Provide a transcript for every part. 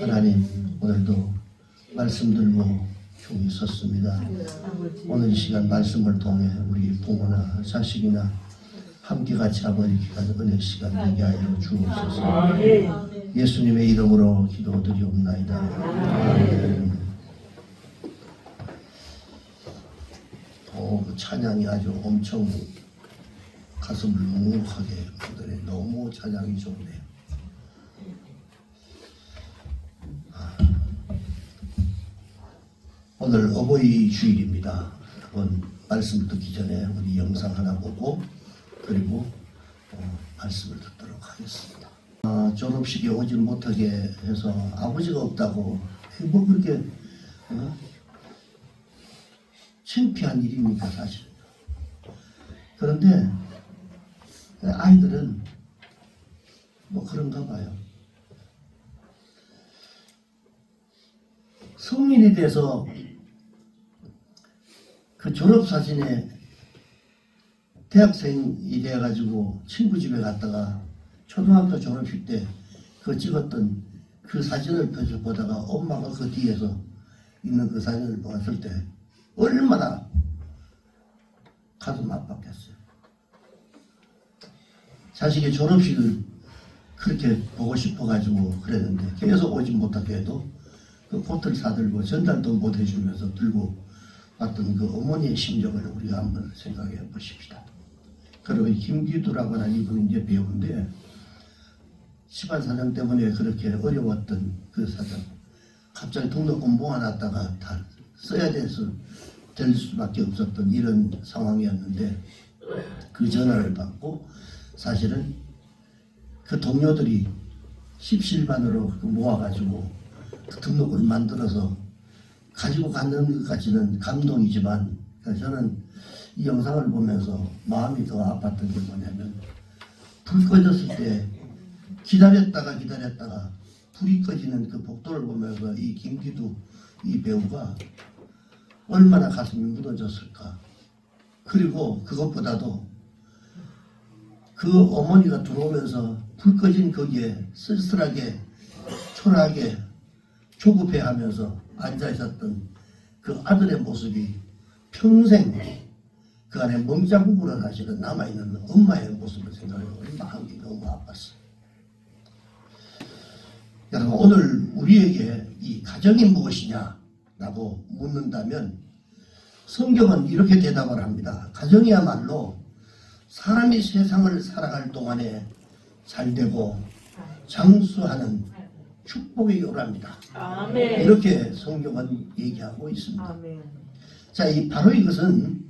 하나님, 오늘도 말씀 들고 종이 섰습니다. 오늘 이 시간 말씀을 통해 우리 부모나 자식이나 함께 같이 아버지 기간 은혜 시간 되게 하여 주옵소서. 예수님의 이름으로 기도드리옵나이다. 아멘. 그 찬양이 아주 엄청 가슴을 묵묵하게 만드네. 너무 찬양이 좋네요. 오늘 어버이 주일입니다. 한번 말씀 듣기 전에 우리 영상 하나 보고 그리고 말씀을 듣도록 하겠습니다. 졸업식에 오지 못하게 해서 아버지가 없다고 뭐 그렇게 창피한 일입니까 사실. 그런데 아이들은 뭐 그런가 봐요. 성인이 돼서 그 졸업사진에 대학생이 돼가지고 친구 집에 갔다가 초등학교 졸업식 때 그 찍었던 그 사진을 보다가 엄마가 그 뒤에서 있는 그 사진을 봤을 때 얼마나 가슴 아팠겠어요. 자식의 졸업식을 그렇게 보고 싶어가지고 그랬는데 계속 오지 못하게 해도 그 코트를 사들고 전달도 못 해주면서 들고 왔던 그 어머니의 심정을 우리가 한번 생각해 보십시다. 그리고 김기두라고 하는 이분은 이제 배우인데 시간 사정 때문에 그렇게 어려웠던 그 사정 갑자기 등록금 모아놨다가 다 써야 돼서 될 수밖에 없었던 이런 상황이었는데 그 전화를 받고 사실은 그 동료들이 십시일반으로 모아가지고 그 등록을 만들어서 가지고 가는 것까지는 감동이지만 저는 이 영상을 보면서 마음이 더 아팠던 게 뭐냐면 불 꺼졌을 때 기다렸다가 불이 꺼지는 그 복도를 보면서 이 김기두 이 배우가 얼마나 가슴이 무너졌을까. 그리고 그것보다도 그 어머니가 들어오면서 불 꺼진 거기에 쓸쓸하게 초라하게 조급해하면서 앉아있었던 그 아들의 모습이 평생 그 안에 멍자국으로 사실은 남아있는 엄마의 모습을 생각하고 마음이 너무 아팠어요. 여러분 오늘 우리에게 이 가정이 무엇이냐라고 묻는다면 성경은 이렇게 대답을 합니다. 가정이야말로 사람이 세상을 살아갈 동안에 잘되고 장수하는 축복의 요랍니다. 아멘. 이렇게 성경은 얘기하고 있습니다. 아멘. 자, 바로 이것은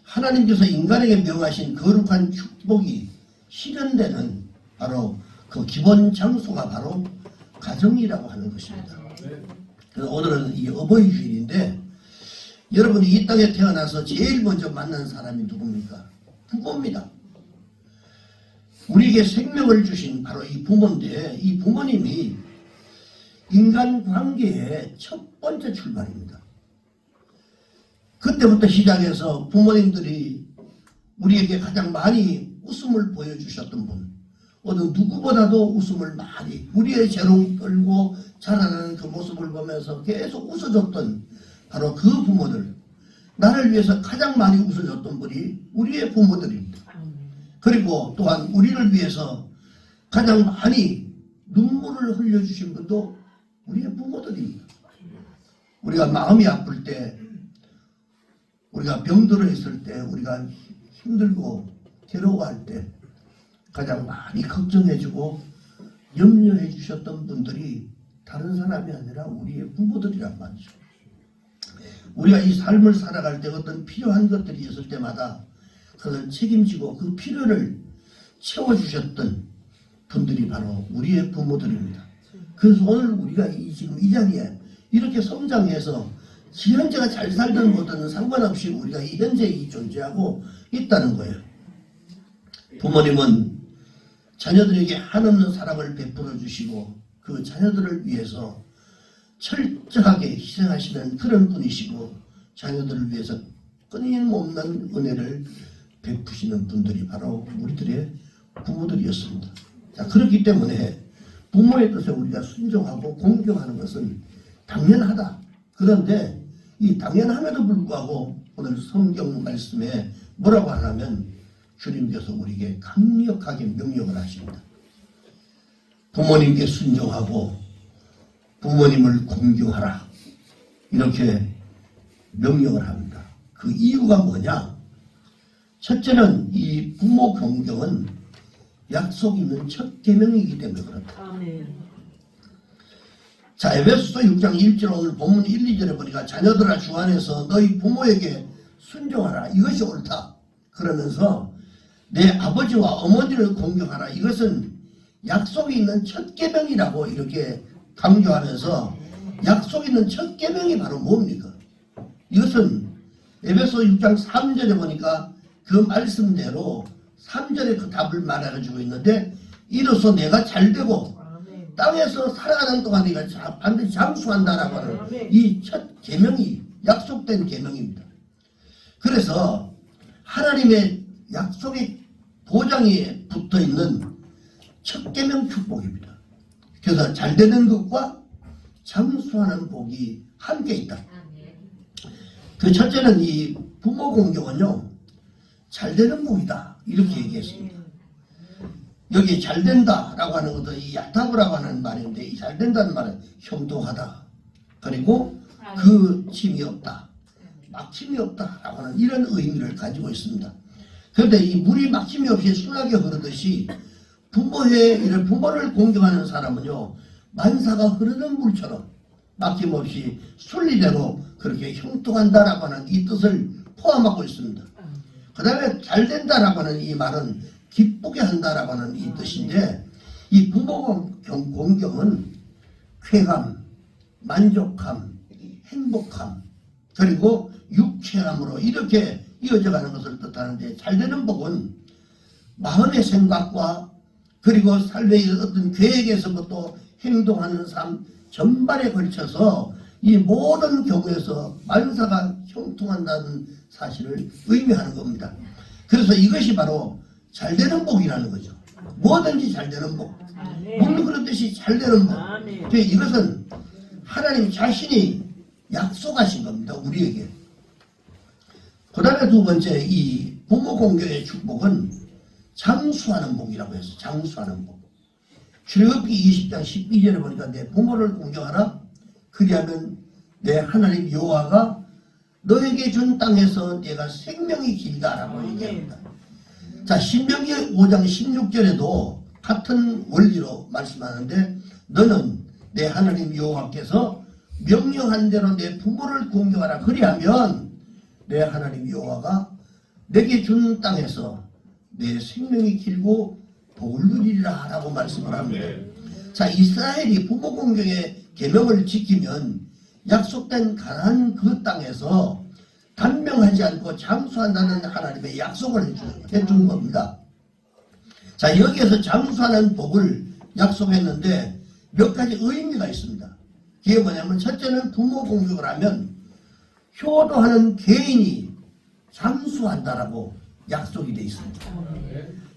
하나님께서 인간에게 명하신 거룩한 축복이 실현되는 바로 그 기본 장소가 바로 가정이라고 하는 것입니다. 그래서 오늘은 이 어버이 주일인데 여러분이 이 땅에 태어나서 제일 먼저 만난 사람이 누굽니까? 부모입니다. 우리에게 생명을 주신 바로 이 부모인데 이 부모님이 인간관계의 첫 번째 출발입니다. 그때부터 시작해서 부모님들이 우리에게 가장 많이 웃음을 보여주셨던 분, 어느 누구보다도 웃음을 많이 우리의 재롱 떨고 자라나는 그 모습을 보면서 계속 웃어줬던 바로 그 부모들, 나를 위해서 가장 많이 웃어줬던 분이 우리의 부모들입니다. 그리고 또한 우리를 위해서 가장 많이 눈물을 흘려주신 분도 우리의 부모들입니다. 우리가 마음이 아플 때, 우리가 병들어 있을 때, 우리가 힘들고 괴로워할 때 가장 많이 걱정해주고 염려해 주셨던 분들이 다른 사람이 아니라 우리의 부모들이란 말이죠. 우리가 이 삶을 살아갈 때 어떤 필요한 것들이 있을 때마다 그것을 책임지고 그 필요를 채워주셨던 분들이 바로 우리의 부모들입니다. 그래서 오늘 우리가 지금 이 자리에 이렇게 성장해서 현재가 잘 살든 못하든 상관없이 우리가 이 현재에 존재하고 있다는 거예요. 부모님은 자녀들에게 한없는 사랑을 베풀어 주시고 그 자녀들을 위해서 철저하게 희생하시는 그런 분이시고 자녀들을 위해서 끊임없는 은혜를 베푸시는 분들이 바로 우리들의 부모들이었습니다. 자, 그렇기 때문에 부모의 뜻에 우리가 순종하고 공경하는 것은 당연하다. 그런데 이 당연함에도 불구하고 오늘 성경 말씀에 뭐라고 하냐면 주님께서 우리에게 강력하게 명령을 하십니다. 부모님께 순종하고 부모님을 공경하라. 이렇게 명령을 합니다. 그 이유가 뭐냐? 첫째는 이 부모 공경은 약속 있는 첫 계명이기 때문에 그렇다. 아멘. 자, 에베소서 6장 1절 오늘 본문 1, 2절에 보니까 자녀들아 주 안에서 너희 부모에게 순종하라. 이것이 옳다. 그러면서 내 아버지와 어머니를 공경하라. 이것은 약속이 있는 첫 계명이라고 이렇게 강조하면서 약속 있는 첫 계명이 바로 뭡니까? 이것은 에베소 6장 3절에 보니까 그 말씀대로 3절에 그 답을 말해가지고 있는데 이로써 내가 잘되고 땅에서 살아가는 동안 네가 반드시 장수한다라고 하는 이 첫 계명이 약속된 계명입니다. 그래서 하나님의 약속의 도장에 붙어있는 첫 계명 축복입니다. 그래서 잘되는 것과 장수하는 복이 함께 있다. 그 첫째는 이 부모 공경은요, 잘되는 복이다 이렇게 얘기했습니다. 여기 잘된다라고 하는 것도 이 야타브라고 하는 말인데 이 잘된다는 말은 형통하다. 그리고 그 침이 없다. 막힘이 없다라고 하는 이런 의미를 가지고 있습니다. 그런데 이 물이 막힘이 없이 순하게 흐르듯이 부모를 공경하는 사람은요 만사가 흐르는 물처럼 막힘없이 순리대로 그렇게 형통한다라고 하는 이 뜻을 포함하고 있습니다. 그 다음에 잘된다라고 하는 이 말은 기쁘게 한다라고 하는 이 뜻인데 이 부모 공경은 쾌감, 만족함, 행복함 그리고 유쾌함으로 이렇게 이어져가는 것을 뜻하는데 잘되는 복은 마음의 생각과 그리고 삶의 어떤 계획에서부터 행동하는 삶 전반에 걸쳐서 이 모든 경우에서 만사가 형통한다는 사실을 의미하는 겁니다. 그래서 이것이 바로 잘되는 복이라는 거죠. 뭐든지 잘되는 복. 물 그렇듯이 잘되는 복. 이것은 하나님 자신이 약속하신 겁니다. 우리에게. 그 다음에 두 번째 이 부모 공경의 축복은 장수하는 복이라고 해서 장수하는 복. 출애굽기 20장 12절에 보니까 내 부모를 공경하라. 그리하면 내 하나님 여호와가 너에게 준 땅에서 내가 생명이 길다라고 얘기합니다. 자, 신명기 5장 16절에도 같은 원리로 말씀하는데 너는 내 하나님 여호와께서 명령한 대로 내 부모를 공경하라. 그리하면 내 하나님 여호와가 내게 준 땅에서 내 생명이 길고 복을 누리리라 라고 말씀을 합니다. 자, 이스라엘이 부모 공경의 계명을 지키면 약속된 가나안 그 땅에서 단명하지 않고 장수한다는 하나님의 약속을 해준 겁니다. 자, 여기에서 장수하는 복을 약속했는데 몇 가지 의미가 있습니다. 그게 뭐냐면 첫째는 부모 공경을 하면 효도하는 개인이 장수한다라고 약속이 되어 있습니다.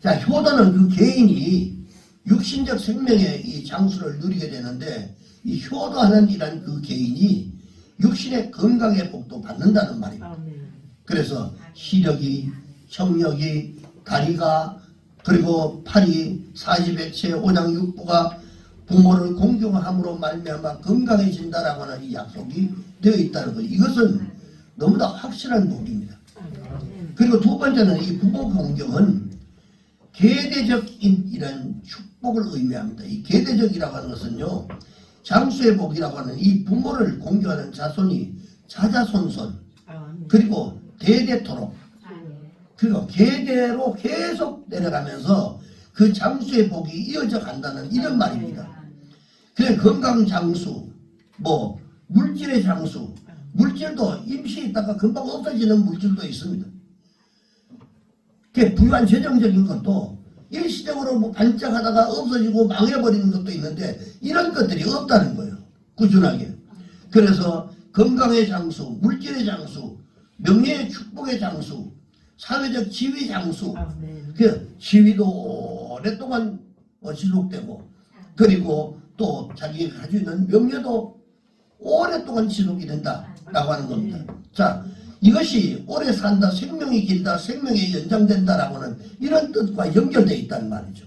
자, 효도는 그 개인이 육신적 생명의 이 장수를 누리게 되는데 이 효도하는 이란 그 개인이 육신의 건강의 복도 받는다는 말입니다. 그래서 시력이, 청력이, 다리가 그리고 팔이, 사지백체, 오장육부가 부모를 공경함으로 말미암아 건강해진다라고 하는 이 약속이 되어 있다는 것. 이것은 너무나 확실한 복입니다. 그리고 두 번째는 이 부모 공경은 계대적인 이런 축복을 의미합니다. 이 계대적이라고 하는 것은요, 장수의 복이라고 하는 이 부모를 공경하는 자손이 자자손손 그리고 대대토록 그리고 계대로 계속 내려가면서 그 장수의 복이 이어져 간다는 이런 말입니다. 그래 건강장수, 뭐 물질의 장수, 물질도 임시에 있다가 금방 없어지는 물질도 있습니다. 그 부유한 재정적인 것도 일시적으로 뭐 반짝하다가 없어지고 망해버리는 것도 있는데 이런 것들이 없다는 거예요. 꾸준하게. 그래서 건강의 장수, 물질의 장수, 명예의 축복의 장수, 사회적 지위 장수, 그 지위도 오랫동안 지속되고 그리고 또 자기가 가지고 있는 명예도 오랫동안 지속이 된다라고 하는 겁니다. 자, 이것이 오래 산다, 생명이 길다, 생명이 연장된다라고는 이런 뜻과 연결되어 있다는 말이죠.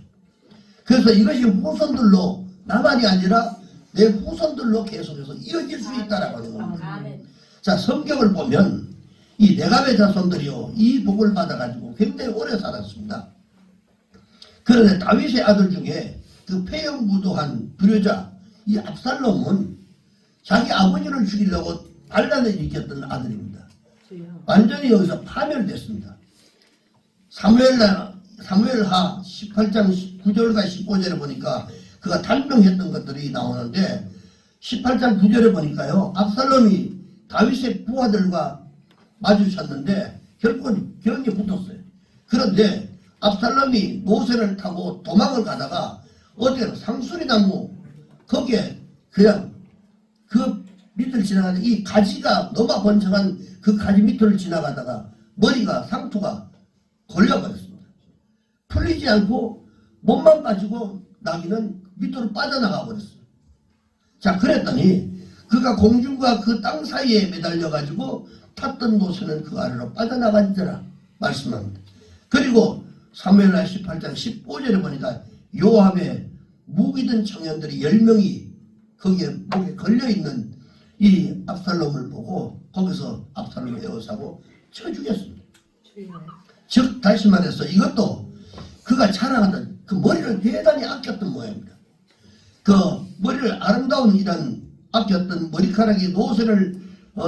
그래서 이것이 후손들로 나만이 아니라 내 후손들로 계속해서 이어질 수 있다라고 하는 겁니다. 자, 성경을 보면 이 네갑의 자손들이요, 이 복을 받아가지고 굉장히 오래 살았습니다. 그런데 다윗의 아들 중에 그 폐영무도한 불효자 이 압살롬은 자기 아버지를 죽이려고 반란을 일으켰던 아들입니다. 완전히 여기서 파멸됐습니다. 사무엘하 18장 9절과 15절에 보니까 그가 단명했던 것들이 나오는데 18장 9절에 보니까요, 압살롬이 다윗의 부하들과 마주쳤는데 결국은 벽에 붙었어요. 그런데 압살롬이 노새를 타고 도망을 가다가 어디로 상수리나무 거기에 그냥 그 밑을 지나가는 이 가지가 너무 번창한 그 가지 밑을 지나가다가 머리가 상투가 걸려버렸습니다. 풀리지 않고 몸만 빠지고 나귀는 밑으로 빠져나가 버렸어요. 자, 그랬더니 그가 공중과 그 땅 사이에 매달려 가지고 탔던 노새는 그 아래로 빠져나간지라 말씀합니다. 그리고 사무엘하 18장 15절에 보니까 요압의 무기든 청년들이 10명이 거기에 목에 걸려있는 이 압살롬을 보고 거기서 압살롬을 에워싸고 쳐 죽였습니다. 즉 다시 말해서 이것도 그가 자랑하던 그 머리를 대단히 아꼈던 모양입니다. 그 머리를 아름다운 이런 아꼈던 머리카락이 노새를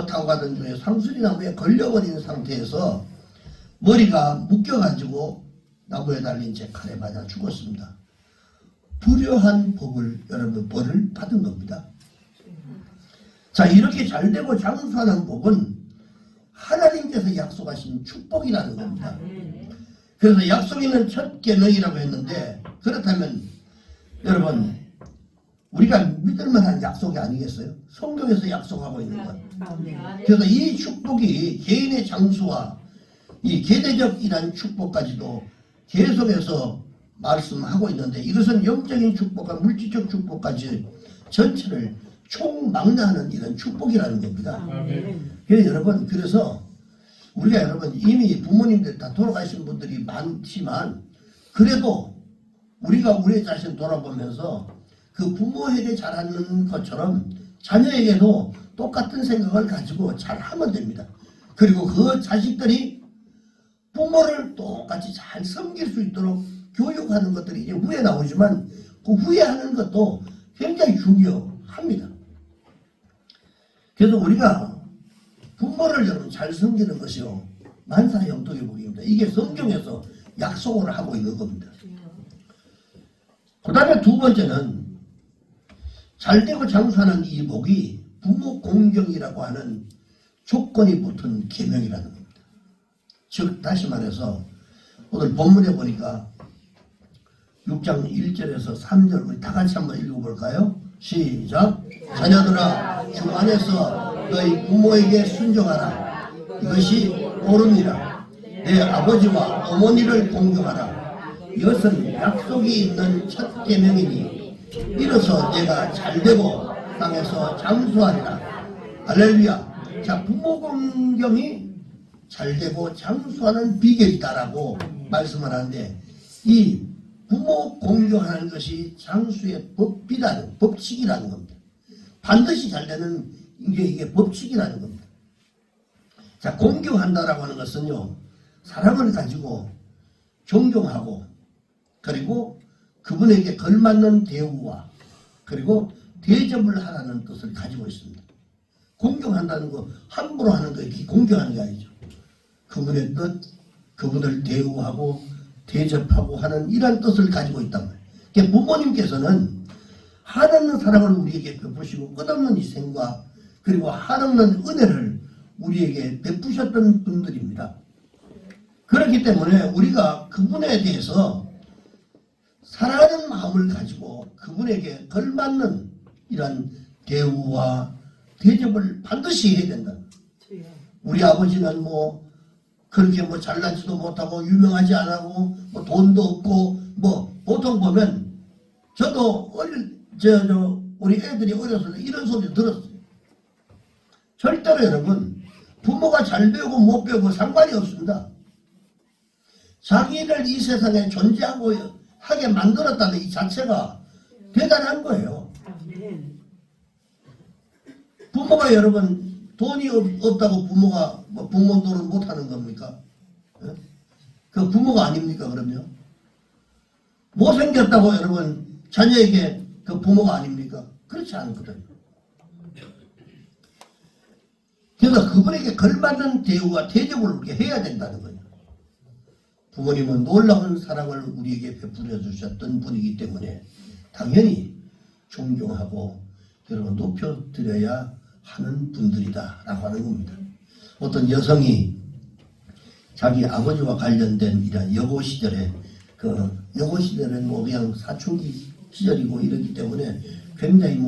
타고 가던 중에 상수리나무에 걸려버린 상태에서 머리가 묶여가지고 나무에 달린 채 칼에 맞아 죽었습니다. 불효한 복을 여러분 벌을 받은 겁니다. 자, 이렇게 잘되고 장수하는 복은 하나님께서 약속하신 축복이라는 겁니다. 그래서 약속 있는 첫 계명이라고 했는데, 그렇다면 여러분 우리가 믿을 만한 약속이 아니겠어요? 성경에서 약속하고 있는 것. 그래서 이 축복이 개인의 장수와 이 계대적이라는 축복까지도 계속해서 말씀하고 있는데, 이것은 영적인 축복과 물질적 축복까지 전체를 총망라하는 이런 축복이라는 겁니다. 그래서 여러분, 그래서 우리가 여러분 이미 부모님들 다 돌아가신 분들이 많지만 그래도 우리가 우리 자신 돌아보면서 그 부모에게 잘하는 것처럼 자녀에게도 똑같은 생각을 가지고 잘하면 됩니다. 그리고 그 자식들이 부모를 똑같이 잘 섬길 수 있도록 교육하는 것들이 이제 후에 나오지만 그 후에 하는 것도 굉장히 중요합니다. 그래서 우리가 부모를 여러분 잘 섬기는 것이요 만사형통의 복입니다. 이게 성경에서 약속을 하고 있는 겁니다. 그 다음에 두 번째는 잘되고 장수하는 이 복이 부모 공경이라고 하는 조건이 붙은 계명이라는 겁니다. 즉 다시 말해서 오늘 본문에 보니까 6장 1절에서 3절 우리 다 같이 한번 읽어볼까요? 시작. 자녀들아 주 안에서 너희 부모에게 순종하라. 이것이 옳으니라. 내 아버지와 어머니를 공경하라. 이것은 약속이 있는 첫 계명이니 이로써 내가 잘되고 땅에서 장수하리라. 할렐루야. 자, 부모 공경이 잘되고 장수하는 비결이다라고 말씀을 하는데, 이 부모 공경하는 것이 장수의 법칙이라는 겁니다. 반드시 잘되는 이게 법칙이라는 겁니다. 자, 공경한다라고 하는 것은요, 사람을 가지고 존경하고 그리고 그분에게 걸맞는 대우와 그리고 대접을 하라는 뜻을 가지고 있습니다. 공경한다는 거 함부로 하는 거 이렇게 공경하는 게 아니죠. 그분의 뜻, 그분을 대우하고 대접하고 하는 이런 뜻을 가지고 있단 말이에요. 그러니까 부모님께서는 한없는 사랑을 우리에게 베푸시고 끝없는 희생과 그리고 한없는 은혜를 우리에게 베푸셨던 분들입니다. 그렇기 때문에 우리가 그분에 대해서 사랑하는 마음을 가지고 그분에게 걸맞는 이런 대우와 대접을 반드시 해야 된다. 우리 아버지는 뭐 그렇게 뭐 잘나지도 못하고 유명하지 않고 뭐 돈도 없고 뭐 보통 보면 저도 우리 애들이 어렸을 때 이런 소리 들었어요. 절대로 여러분, 부모가 잘 배우고 못 배우고 상관이 없습니다. 자기를 이 세상에 존재하고 하게 만들었다는 이 자체가 대단한 거예요. 부모가 여러분 돈이 없다고 부모가 부모 노릇 못하는 겁니까? 예? 그 부모가 아닙니까 그럼요? 못생겼다고 여러분 자녀에게 그 부모가 아닙니까? 그렇지 않거든요. 그래서 그분에게 걸맞는 대우와 대접을 우리가 해야 된다는 거예요. 부모님은 놀라운 사랑을 우리에게 베풀어 주셨던 분이기 때문에 당연히 존경하고 여러분 높여드려야 하는 분들이다 라고 하는 겁니다. 어떤 여성이 자기 아버지와 관련된 이런 여고 시절에 여고 시절은 그냥 사춘기 시절이고 이러기 때문에 굉장히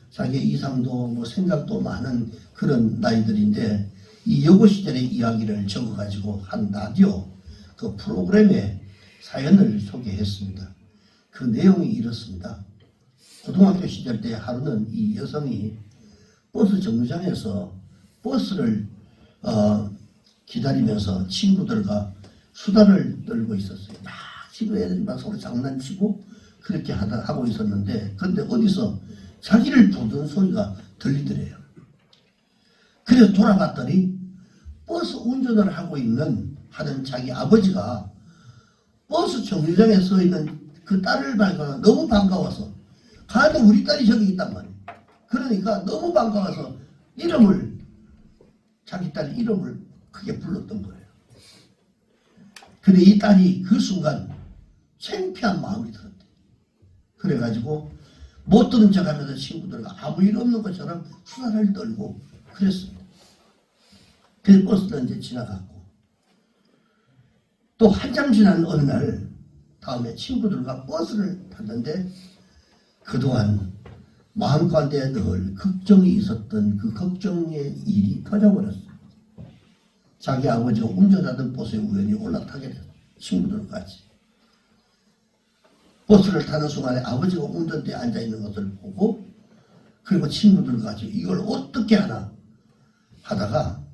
자기 이상도 생각도 많은 그런 나이들인데 이 여고 시절의 이야기를 적어가지고 한 라디오 그 프로그램에 사연을 소개했습니다. 그 내용이 이렇습니다. 고등학교 시절 때 하루는 이 여성이 버스 정류장에서 버스를 기다리면서 친구들과 수다를 떨고 있었어요. 막 친구 애들이 막 서로 장난치고 그렇게 하고 있었는데 근데 어디서 자기를 부르는 소리가 들리더래요. 그래서 돌아봤더니 버스 운전을 하고 하는 자기 아버지가 버스 정류장에 서 있는 그 딸을 발견하고 너무 반가워서 가도 우리 딸이 저기 있단 말이에요. 그러니까 너무 반가워서 자기 딸 이름을 크게 불렀던 거예요. 근데 이 딸이 그 순간 창피한 마음이 들었대. 그래가지고 못 들은 척하면서 친구들과 아무 일 없는 것처럼 수다를 떨고 그랬습니다. 그래서 버스는 이제 지나갔고 또 한참 지난 어느 날 다음에 친구들과 버스를 탔는데 그동안 마음가운데 늘 걱정이 있었던 그 걱정의 일이 터져버렸어요. 자기 아버지가 운전하던 버스에 우연히 올라타게 됐어요. 친구들과 같이. 버스를 타는 순간에 아버지가 운전대에 앉아있는 것을 보고 그리고 친구들과 같이 이걸 어떻게 하나 하다가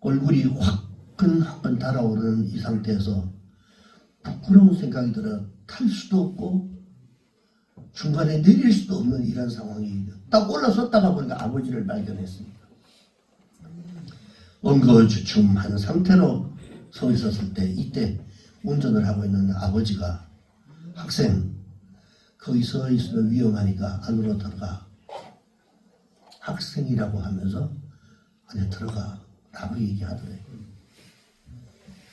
얼굴이 화끈화끈 달아오르는 이 상태에서 부끄러운 생각이 들어 탈 수도 없고 중간에 내릴 수도 없는 이런 상황이 딱 올라섰다가 보니까 아버지를 발견했습니다. 엉거주춤한 상태로 서 있었을 때 이때 운전을 하고 있는 아버지가 학생 거기 서 있으면 위험하니까 안으로 들어가 학생이라고 하면서 안에 들어가 라고 얘기하더래요.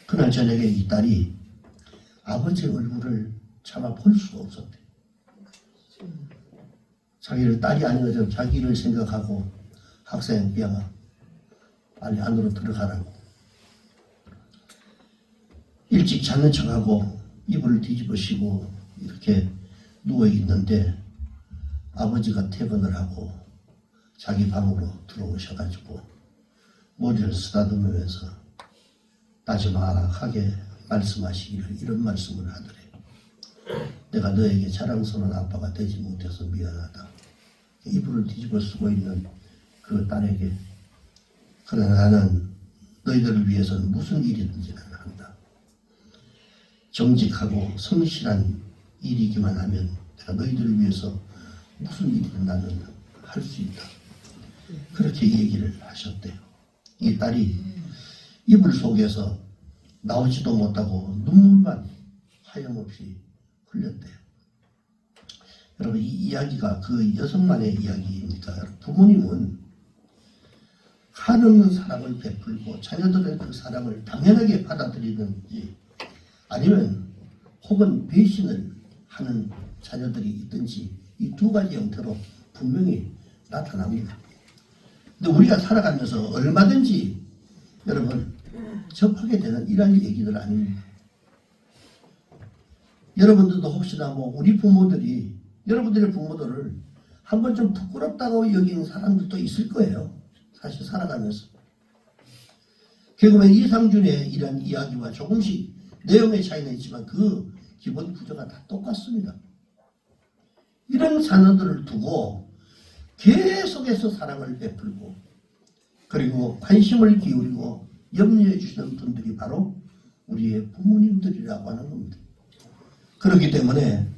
그날 저녁에 이 딸이 아버지 얼굴을 차마 볼 수가 없었대. 자기를 딸이 아닌 것처럼 자기를 생각하고 학생 야 빨리 안으로 들어가라고 일찍 자는 척하고 이불을 뒤집어 씌고 이렇게 누워있는데 아버지가 퇴근을 하고 자기 방으로 들어오셔가지고 머리를 쓰다듬으면서 나지막하게 말씀하시기를 이런 말씀을 하더래요. 내가 너에게 자랑스러운 아빠가 되지 못해서 미안하다. 이불을 뒤집어 쓰고 있는 그 딸에게 그러나 나는 너희들을 위해서는 무슨 일이든지 나는 한다. 정직하고 성실한 일이기만 하면 내가 너희들을 위해서 무슨 일이든 나는 할 수 있다. 그렇게 얘기를 하셨대요. 이 딸이 이불 속에서 나오지도 못하고 눈물만 하염없이 흘렸대요. 여러분 이 이야기가 그 여성만의 이야기입니까? 부모님은 한없는 사랑을 베풀고 자녀들의 그 사랑을 당연하게 받아들이든지 아니면 혹은 배신을 하는 자녀들이 있든지 이 두 가지 형태로 분명히 나타납니다. 근데 우리가 살아가면서 얼마든지 여러분 접하게 되는 이런 얘기들 아닙니까? 여러분들도 혹시나 우리 부모들이 여러분들의 부모들을 한번 좀 부끄럽다고 여기는 사람들도 있을 거예요. 사실 살아가면서. 개그맨 이상준의 이런 이야기와 조금씩 내용의 차이는 있지만 그 기본 구조가 다 똑같습니다. 이런 자녀들을 두고 계속해서 사랑을 베풀고 그리고 관심을 기울이고 염려해 주시는 분들이 바로 우리의 부모님들이라고 하는 겁니다. 그렇기 때문에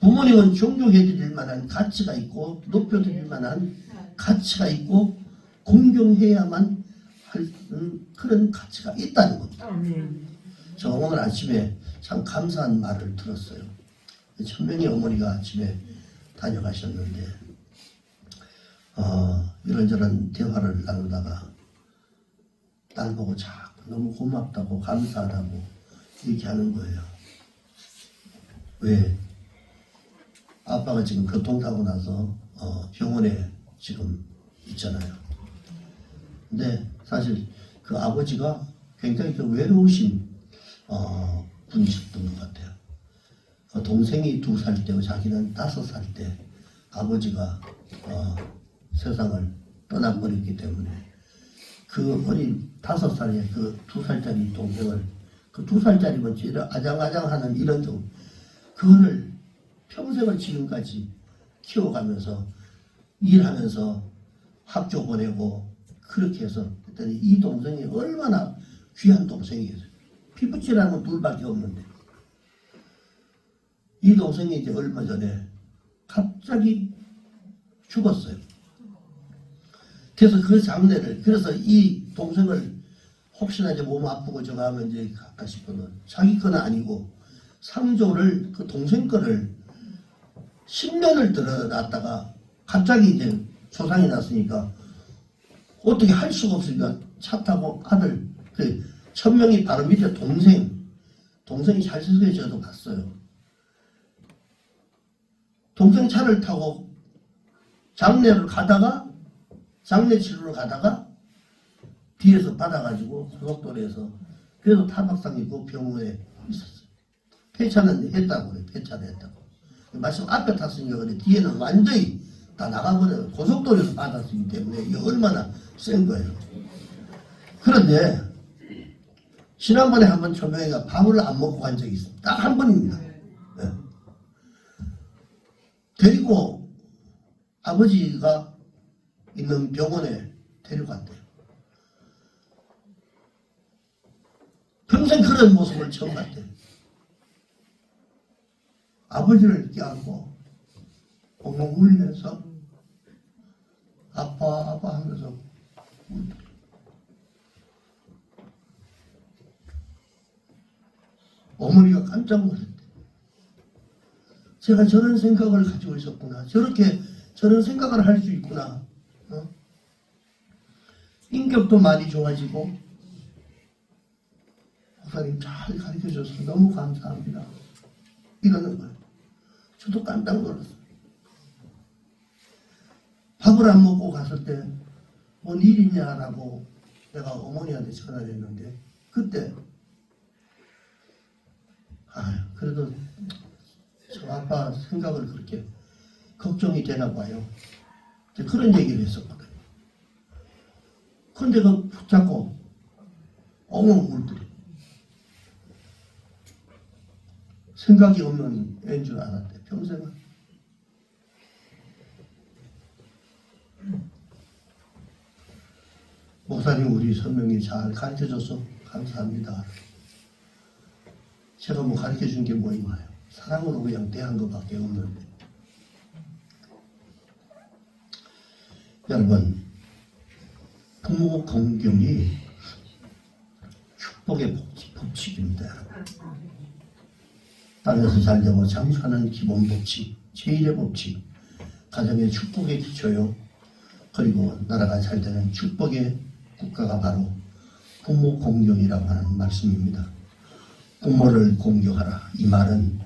부모님은 존경해 드릴 만한 가치가 있고 높여 드릴 만한 가치가 있고 공경해야만 할 그런 가치가 있다는 겁니다. 저 오늘 아침에 참 감사한 말을 들었어요. 천명희 어머니가 아침에 다녀가셨는데 이런저런 대화를 나누다가 딸 보고 자꾸 너무 고맙다고 감사하다고 얘기하는 거예요. 왜? 아빠가 지금 교통사고 나서 병원에 지금 있잖아요. 근데 사실 그 아버지가 굉장히 그 외로우신 분이셨던 것 같아요. 동생이 2살 때고 자기는 5살 때 아버지가 세상을 떠나버렸기 때문에 그 어린 5살의 그 2살짜리 동생을 그 2살짜리면 이런 아장아장하는 이런 좀 그거를 평생을 지금까지 키워가면서 일하면서 학교 보내고 그렇게 해서 그랬더니 이 동생이 얼마나 귀한 동생이겠어요. 피부칠하는 건 둘밖에 없는데 이 동생이 이제 얼마 전에 갑자기 죽었어요. 그래서 그 장례를 그래서 이 동생을 혹시나 이제 몸 아프고 저거 하면 이제 갈까 싶어서 자기 건 아니고 상조를 그 동생 거를 10년을 들어놨다가 갑자기 이제 조상이 났으니까 어떻게 할 수가 없으니까 차 타고 아들 그 천명이 바로 밑에 동생이 잘생겨 저도 봤어요. 동생 차를 타고 장례를 가다가 장례 치르러 가다가 뒤에서 받아가지고 고속도로에서 그래서 타박상 입고 병원에 있었어요. 폐차는 했다고 그래. 폐차를 했다고. 말씀 앞에 탔으니까 그래. 뒤에는 완전히 다 나가버려요. 고속도로에서 받았기 때문에 이게 얼마나 센 거예요. 그런데 지난번에 한번 천명이가 밥을 안 먹고 간 적이 있어요. 딱 한 번입니다. 네. 데리고 아버지가 있는 병원에 데려갔대요. 평생 그런 모습을 처음 봤대요. 아버지를 껴안고 엉엉 울면서 아빠 아빠 하면서 울더래요. 어머니가 깜짝 놀랐대. 제가 저런 생각을 가지고 있었구나. 저런 생각을 할 수 있구나. 인격도 많이 좋아지고 목사님 잘 가르쳐줘서 너무 감사합니다. 이러는 거예요. 저도 깜짝 놀랐어요. 밥을 안 먹고 갔을 때 뭔 일이냐라고 내가 어머니한테 전화를 했는데 그때 그래도 저 아빠 생각을 그렇게 걱정이 되나 봐요. 그런 얘기를 했었거든요. 근데 그 붙잡고 엉엉 울더래. 생각이 없는 애인 줄 알았대. 평생은. 목사님 우리 선명히 잘 가르쳐줘서 감사합니다. 제가 뭐 가르쳐준 게 뭐 있나요? 사랑으로 그냥 대한 것밖에 없는데. 여러분 부모 공경이 축복의 법칙입니다. 땅에서 잘 되고 장수하는 기본 법칙, 제1의 법칙, 가정의 축복의 기초요. 그리고 나라가 잘 되는 축복의 국가가 바로 부모 공경이라고 하는 말씀입니다. 부모를 공경하라. 이 말은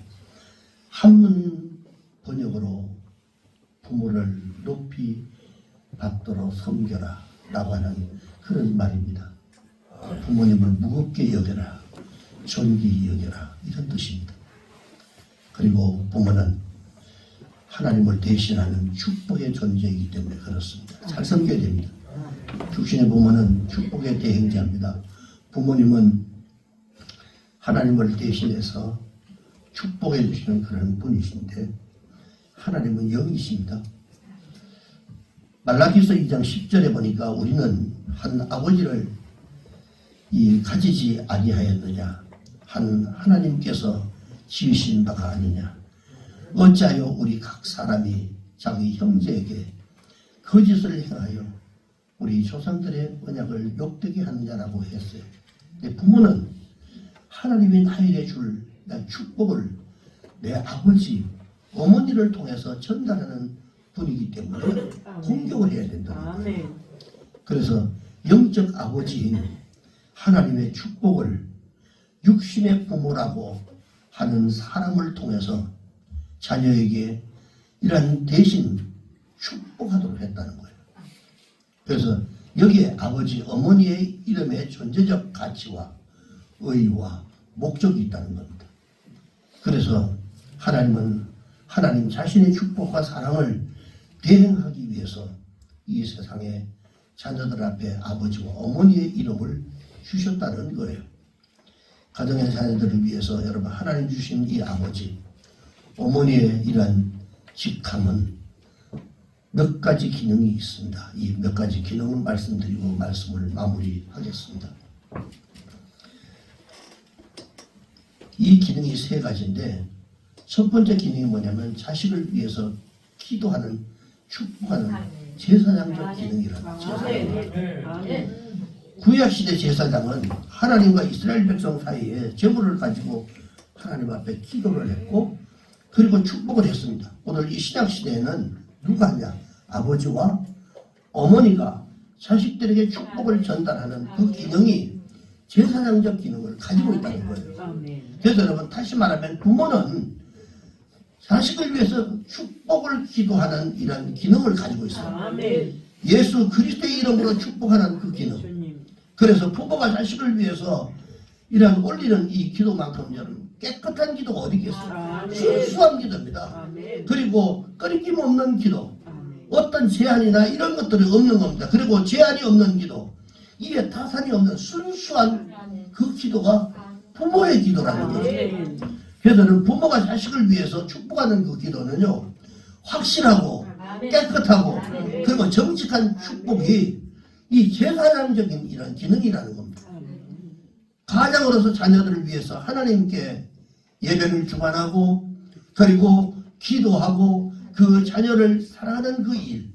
한문 번역으로 부모를 높이 받도록 섬겨라 라고 하는 그런 말입니다. 부모님을 무겁게 여겨라, 존귀히 여겨라 이런 뜻입니다. 그리고 부모는 하나님을 대신하는 축복의 존재이기 때문에 그렇습니다. 잘 섬겨야 됩니다. 육신의 부모는 축복의 대행자입니다. 부모님은 하나님을 대신해서 축복해 주시는 그런 분이신데 하나님은 영이십니다. 말라기서 2장 10절에 보니까 우리는 한 아버지를 가지지 아니하였느냐, 한 하나님께서 지으신 바가 아니냐, 어찌하여 우리 각 사람이 자기 형제에게 거짓을 행하여 우리 조상들의 언약을 욕되게 하느냐라고 했어요. 부모는 하나님이 나에게 줄 축복을 내 아버지, 어머니를 통해서 전달하는 분이기 때문에 공격을 해야 된다는 거예요. 그래서 영적 아버지인 하나님의 축복을 육신의 부모라고 하는 사람을 통해서 자녀에게 이러한 대신 축복하도록 했다는 거예요. 그래서 여기에 아버지, 어머니의 이름에 존재적 가치와 의의와 목적이 있다는 겁니다. 그래서 하나님은 하나님 자신의 축복과 사랑을 대행하기 위해서 이 세상에 자녀들 앞에 아버지와 어머니의 이름을 주셨다는 거예요. 가정의 자녀들을 위해서 여러분 하나님 주신 이 아버지, 어머니의 이러한 직함은 몇 가지 기능이 있습니다. 이 몇 가지 기능을 말씀드리고 말씀을 마무리하겠습니다. 이 기능이 세 가지인데 첫 번째 기능이 뭐냐면 자식을 위해서 기도하는, 축복하는 제사장적 기능이라는 제사장. 구약시대 제사장은 하나님과 이스라엘 백성 사이에 제물을 가지고 하나님 앞에 기도를 했고 그리고 축복을 했습니다. 오늘 이 신약시대에는 누가 하냐? 아버지와 어머니가 자식들에게 축복을 전달하는 그 기능이 제사장적 기능을 가지고 있다는 거예요. 그래서 여러분 다시 말하면 부모는 자식을 위해서 축복을 기도하는 이런 기능을 가지고 있어요. 예수 그리스도의 이름으로 축복하는 그 기능. 그래서 부모가 자식을 위해서 이런 올리는 이 기도만큼 여러분 깨끗한 기도가 어디 있겠어요? 순수한 기도입니다. 그리고 끊김 없는 기도, 어떤 제한이나 이런 것들이 없는 겁니다. 그리고 제한이 없는 기도, 이게 타산이 없는 순수한 그 기도가 부모의 기도라는 거죠. 그래서 부모가 자식을 위해서 축복하는 그 기도는요, 확실하고 깨끗하고 그리고 정직한 축복이 이 제사장적인 이런 기능이라는 겁니다. 가장으로서 자녀들을 위해서 하나님께 예배를 주관하고 그리고 기도하고 그 자녀를 사랑하는 그 일,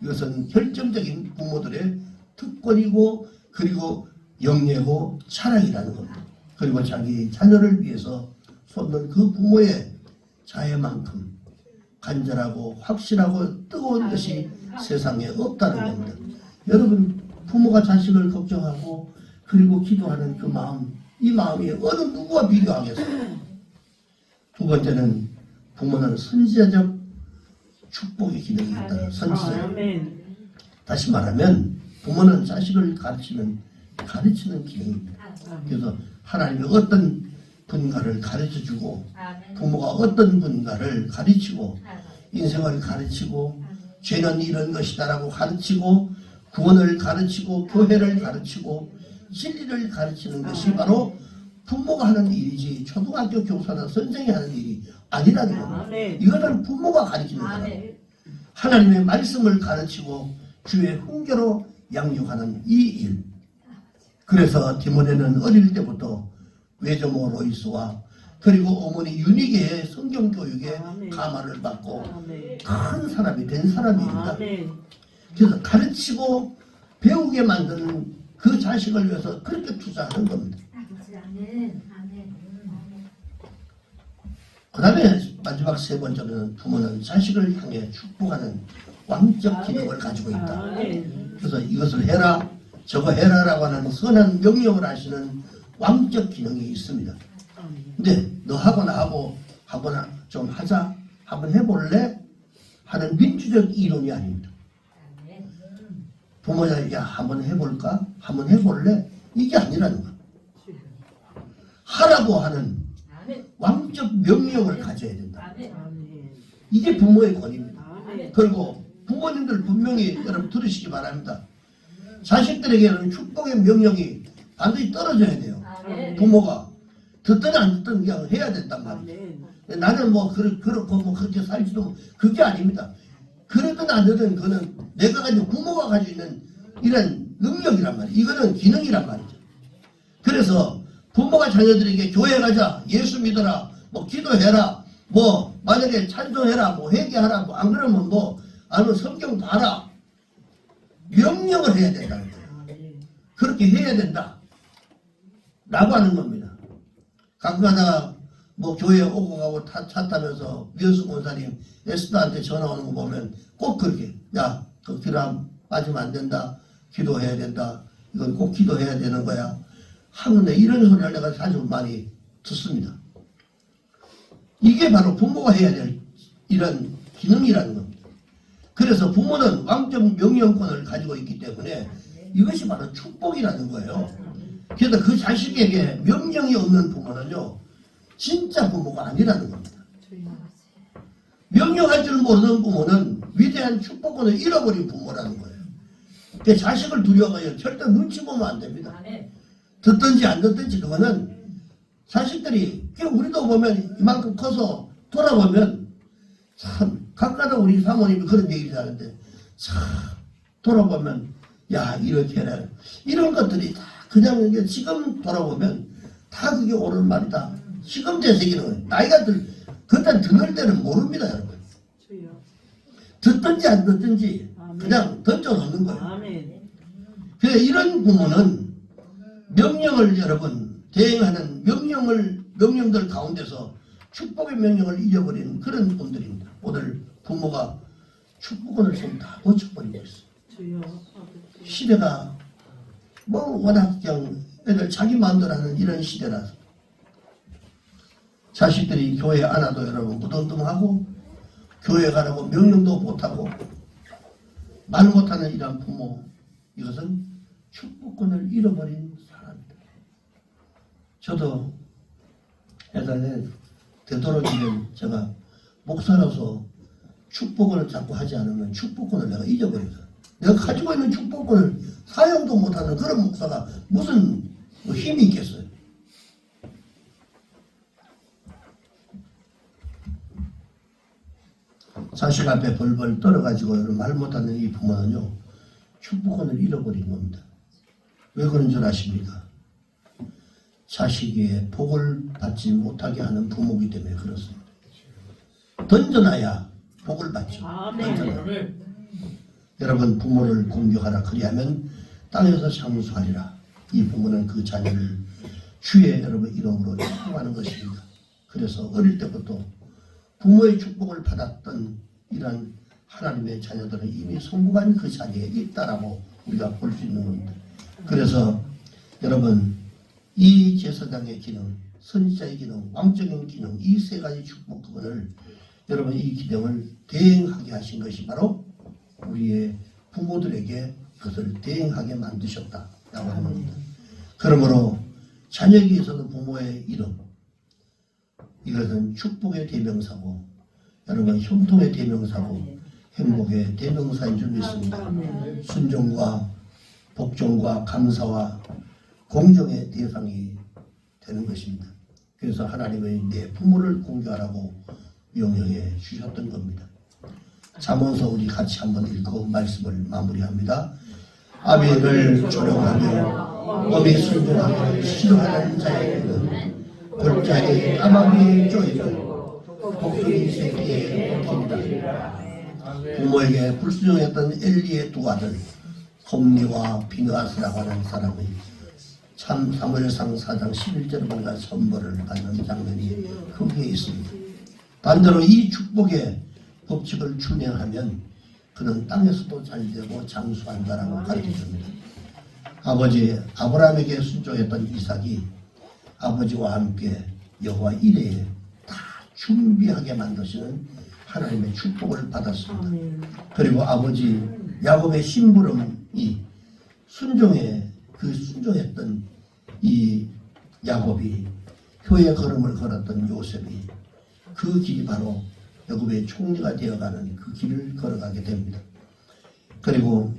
이것은 결정적인 부모들의 특권이고 그리고 영예고 자랑이라는 겁니다. 그리고 자기 자녀를 위해서 쏟는 그 부모의 자애만큼 간절하고 확실하고 뜨거운 것이 세상에 없다는 겁니다. 여러분 부모가 자식을 걱정하고 그리고 기도하는 그 마음, 이 마음이 어느 누구와 비교하겠어요? 두 번째는 부모는 선지자적 축복의 기능이 있다는 선지자. 다시 말하면 부모는 자식을 가르치는 기능입니다. 그래서 하나님이 어떤 분인가를 가르쳐주고 부모가 어떤 분인가를 가르치고 인생을 가르치고 죄는 이런 것이다라고 가르치고 구원을 가르치고 교회를 가르치고 진리를 가르치는 것이 바로 부모가 하는 일이지 초등학교 교사나 선생이 하는 일이 아니라는 겁니다. 이것은 부모가 가르치는 거예요. 하나님의 말씀을 가르치고 주의 훈계로 양육하는 이 일. 그래서 디모데는 어릴 때부터 외조모 로이스와 그리고 어머니 유니게의 성경 교육에 감화를 받고 큰 사람이 된 사람입니다. 그래서 가르치고 배우게 만드는 그 자식을 위해서 그렇게 투자하는 겁니다. 그 다음에 마지막 세 번째는 부모는 자식을 향해 축복하는 왕적 기능을 가지고 있다. 그래서 이것을 해라 저거 해라라고 하는 선한 명령을 하시는 왕적 기능이 있습니다. 근데 너하고 나하고 한번 좀 하자, 한번 해볼래? 하는 민주적 이론이 아닙니다. 부모가 야 한번 해볼까? 한번 해볼래? 이게 아니라는 거예요. 하라고 하는 왕적 명령을 가져야 된다. 이게 부모의 권위입니다. 그리고 부모님들 분명히 여러분 들으시기 바랍니다. 자식들에게는 축복의 명령이 반드시 떨어져야 돼요. 부모가 듣든 안 듣든 그냥 해야 된단 말이죠. 나는 뭐 그렇고 뭐 그렇게 살지도 그게 아닙니다. 그러든 안 되든 그거는 내가 가지고 부모가 가지고 있는 이런 능력이란 말이에요. 이거는 기능이란 말이죠. 그래서 부모가 자녀들에게 교회 가자, 예수 믿어라, 뭐 기도해라, 뭐 만약에 찬송해라, 뭐 회개하라, 뭐 안 그러면 뭐 아니면 성경 봐라, 명령을 해야 된다는 거예요. 그렇게 해야 된다 라고 하는 겁니다. 가끔가다 뭐 교회 오고 가고 차 타면서 위원수 권사님 에스더한테 전화 오는 거 보면 꼭 그렇게, 야, 그 기도 빠지면 안 된다, 기도해야 된다, 이건 꼭 기도해야 되는 거야 하는데, 이런 소리를 내가 자주 많이 듣습니다. 이게 바로 부모가 해야 될 이런 기능이라는 겁니다. 그래서 부모는 왕적 명령권을 가지고 있기 때문에 이것이 바로 축복이라는 거예요. 그래서 그 자식에게 명령이 없는 부모는요, 진짜 부모가 아니라는 겁니다. 명령할 줄 모르는 부모는 위대한 축복권을 잃어버린 부모라는 거예요. 그 자식을 두려워하여 절대 눈치 보면 안 됩니다. 듣든지 안 듣든지 그거는 자식들이, 우리도 보면 이만큼 커서 돌아보면 참, 가끔가다 우리 사모님이 그런 얘기를 하는데, 참 돌아보면 야, 이렇게 해라, 이런 것들이 다 그냥 이게 지금 돌아보면 다 그게 옳은 말이다. 지금 되새기는 나이가 그때 듣는 때는 모릅니다, 여러분. 듣든지 안 듣든지 그냥 던져놓는 거예요. 그래서 이런 부모는 명령을 여러분 대행하는 명령들 가운데서 축복의 명령을 잊어버리는 그런 분들입니다. 오늘 부모가 축복권을 좀 다 놓쳐버리고 있어요. 시대가 뭐 워낙 그냥 애들 자기 마음대로 하는 이런 시대라서 자식들이 교회 안 와도 여러분 무덤덤하고 교회 가라고 명령도 못하고 말 못하는 이런 부모, 이것은 축복권을 잃어버린 사람입니다. 저도 예전에 되도록이면 제가 목사로서 축복을 자꾸 하지 않으면 축복권을 내가 잊어버려요. 내가 가지고 있는 축복권을 사용도 못하는 그런 목사가 무슨 힘이 있겠어요. 자식 앞에 벌벌 떨어가지고 말 못하는 이 부모는요, 축복권을 잃어버린 겁니다. 왜 그런 줄 아십니까? 자식의 복을 받지 못하게 하는 부모이기 때문에 그렇습니다. 던져놔야 복을 받죠. 던져놔야. 여러분, 부모를 공경하라. 그리하면 땅에서 장수하리라. 이 부모는 그 자녀를 주의 여러분 이름으로 축복하는 것입니다. 그래서 어릴 때부터 부모의 축복을 받았던 이런 하나님의 자녀들은 이미 성공한 그 자리에 있다라고 우리가 볼 수 있는 겁니다. 그래서 여러분, 이 제사장의 기능, 선지자의 기능, 왕적인 기능, 이 세 가지 축복권을 여러분 이 기능을 대행하게 하신 것이 바로 우리의 부모들에게 그것을 대행하게 만드셨다라고 하는 겁니다. 그러므로 자녀에게 있어서 부모의 이름, 이것은 축복의 대명사고 여러분 형통의 대명사고 행복의 대명사인 줄 믿습니다. 순종과 복종과 감사와 공정의 대상이 되는 것입니다. 그래서 하나님의 내 부모를 공경하라고 명령해 주셨던 겁니다. 잠언서 우리 같이 한번 읽고 말씀을 마무리합니다. 아비를 조롱하며 어미 순종하며 싫어하는 자에게는 골짜기 까마귀의 쪼이를 독수리 새끼에 먹힌다. 부모에게 불순종했던 엘리의 두 아들 홈리와 비느하스라고 하는 사람이 참 사무엘상 4장 11절을 보니까 선벌을 받는 장면이 거기에 있습니다. 반대로 이 축복의 법칙을 준행하면 그는 땅에서도 잘되고 장수한다라고 가르쳐줍니다. 아버지 아브라함에게 순종했던 이삭이 아버지와 함께 여호와 이레에 다 준비하게 만드시는 하나님의 축복을 받았습니다. 그리고 아버지 야곱의 심부름이 순종했던 이 야곱이 교회 걸음을 걸었던 요셉이 그 길이 바로 야곱의 총리가 되어가는 그 길을 걸어가게 됩니다. 그리고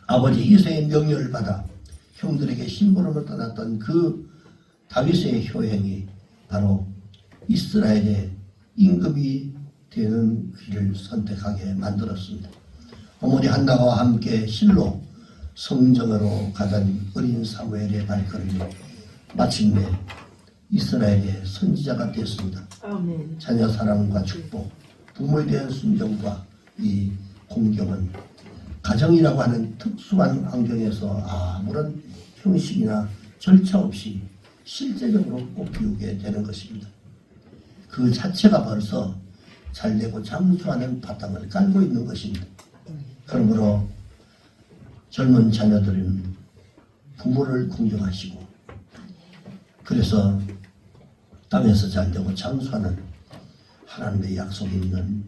아버지 이세의 명령을 받아 형들에게 심부름을 떠났던 그 다윗의 효행이 바로 이스라엘의 임금이 되는 길을 선택하게 만들었습니다. 어머니 한나와 함께 실로 성전으로 가던 어린 사무엘의 발걸음이 마침내 이스라엘의 선지자가 되었습니다. 아멘. 자녀 사랑과 축복, 부모에 대한 순종과 이 공경은 가정이라고 하는 특수한 환경에서 아무런 형식이나 절차 없이 실제적으로 꽃피우게 되는 것입니다. 그 자체가 벌써 잘되고 장수하는 바탕을 깔고 있는 것입니다. 그러므로 젊은 자녀들은 부모를 공경하시고 그래서 땅에서 잘되고 장수하는 하나님의 약속이 있는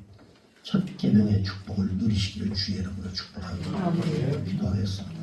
첫 계명의 축복을 누리시기를 주의 이름으로 축복합니다. 기도하겠습니다.